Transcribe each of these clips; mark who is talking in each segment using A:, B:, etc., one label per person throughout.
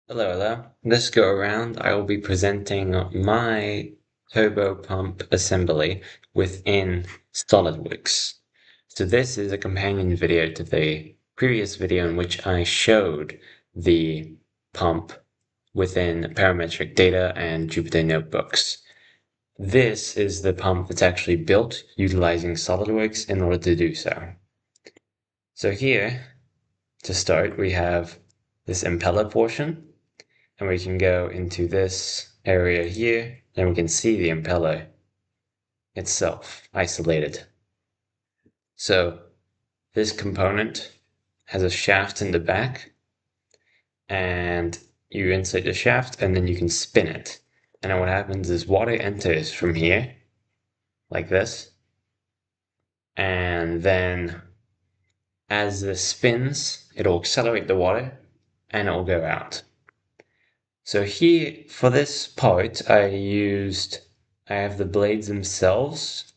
A: Hello. This go around, I will be presenting my turbopump assembly within SolidWorks. So this is a companion video to the previous video in which I showed the pump within parametric data and Jupyter notebooks. This is the pump that's actually built utilizing SolidWorks in order to do so. So here, to start, we have this impeller portion. And we can go into this area here, and we can see the impeller itself isolated. So this component has a shaft in the back, and you insert the shaft, and then you can spin it. And then what happens is water enters from here, like this, and then as this spins, it'll accelerate the water, and it will go out. So here, for this part, I have the blades themselves.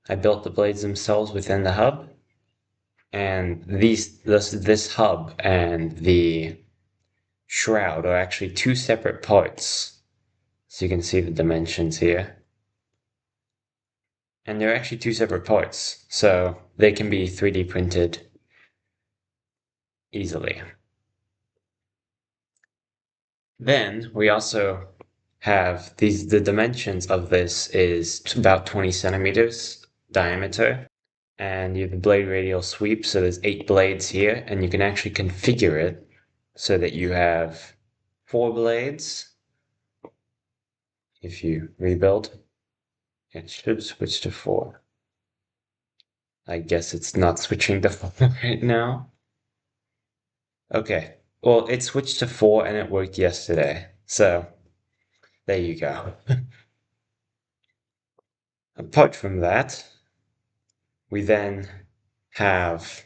A: I built the blades themselves within the hub. And this hub and the shroud are actually two separate parts. So you can see the dimensions here. And they're actually two separate parts, so they can be 3D printed easily. Then we also have the dimensions of this is about 20 centimeters diameter, and you have the blade radial sweep, so there's 8 blades here, and you can actually configure it so that you have 4 blades. If you rebuild, it should switch to 4. I guess it's not switching to 4 right now. Okay. Well, it switched to 4 and it worked yesterday. So, there you go. Apart from that, we then have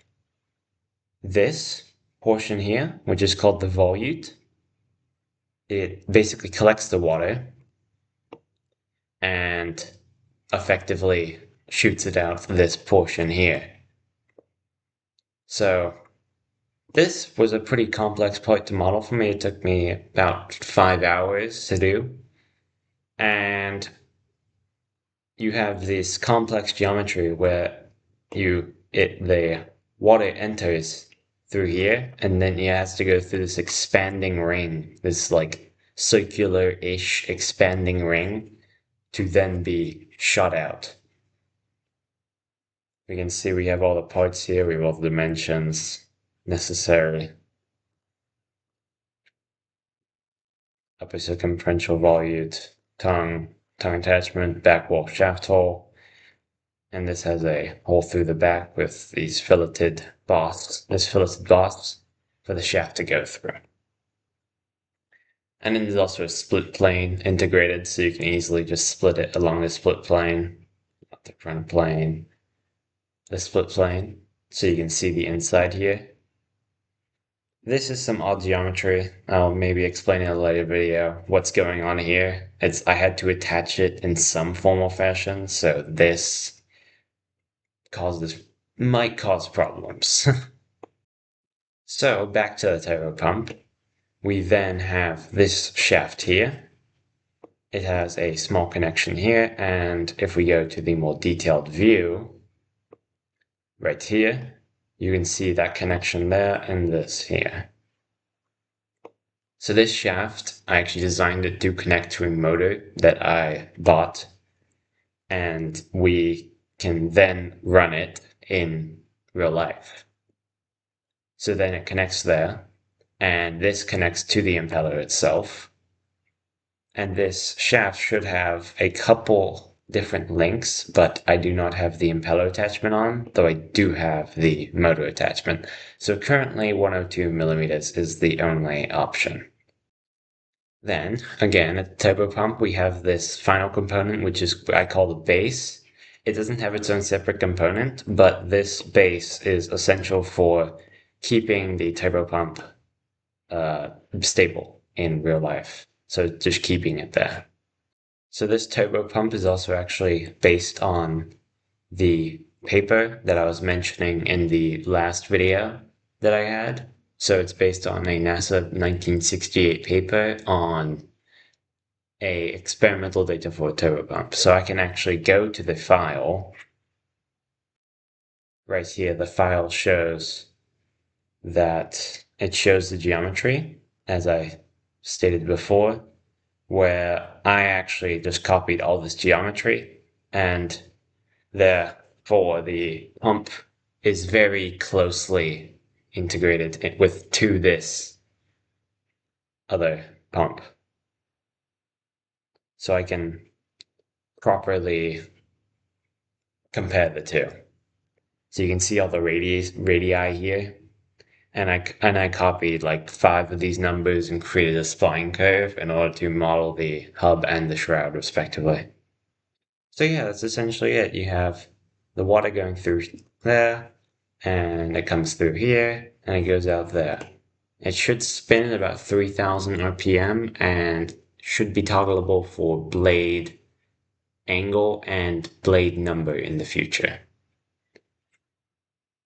A: this portion here, which is called the volute. It basically collects the water and effectively shoots it out this portion here. So, this was a pretty complex part to model for me. It took me about 5 hours to do. And you have this complex geometry where the water enters through here, and then it has to go through this expanding ring, this like circular-ish expanding ring, to then be shot out. We can see we have all the parts here, we have all the dimensions necessary. Upper circumferential volute, tongue attachment, back wall shaft hole, and this has a hole through the back with these filleted boss for the shaft to go through. And then there's also a split plane integrated, so you can easily just split it along the split plane, not the front plane, the split plane, so you can see the inside here. This is some odd geometry. I'll maybe explain in a later video what's going on here. I had to attach it in some formal fashion, so this might cause problems. So back to the turbopump. We then have this shaft here. It has a small connection here, and if we go to the more detailed view, right here, you can see that connection there and this here. So this shaft, I actually designed it to connect to a motor that I bought, and we can then run it in real life. So then it connects there, and this connects to the impeller itself. And this shaft should have a couple different links, but I do not have the impeller attachment on, though I do have the motor attachment. So currently 102 millimeters is the only option. Then, again, at the turbopump, we have this final component, which is I call the base. It doesn't have its own separate component, but this base is essential for keeping the turbopump stable in real life. So just keeping it there. So this turbopump is also actually based on the paper that I was mentioning in the last video that I had. So it's based on a NASA 1968 paper on a experimental data for a turbopump. So I can actually go to the file. Right here, the file shows that it shows the geometry, as I stated before, where I actually just copied all this geometry, and therefore the pump is very closely integrated to this other pump. So I can properly compare the two. So you can see all the radii here. And I copied like 5 of these numbers and created a spline curve in order to model the hub and the shroud respectively. So yeah, that's essentially it. You have the water going through there, and it comes through here, and it goes out there. It should spin at about 3000 RPM and should be toggleable for blade angle and blade number in the future.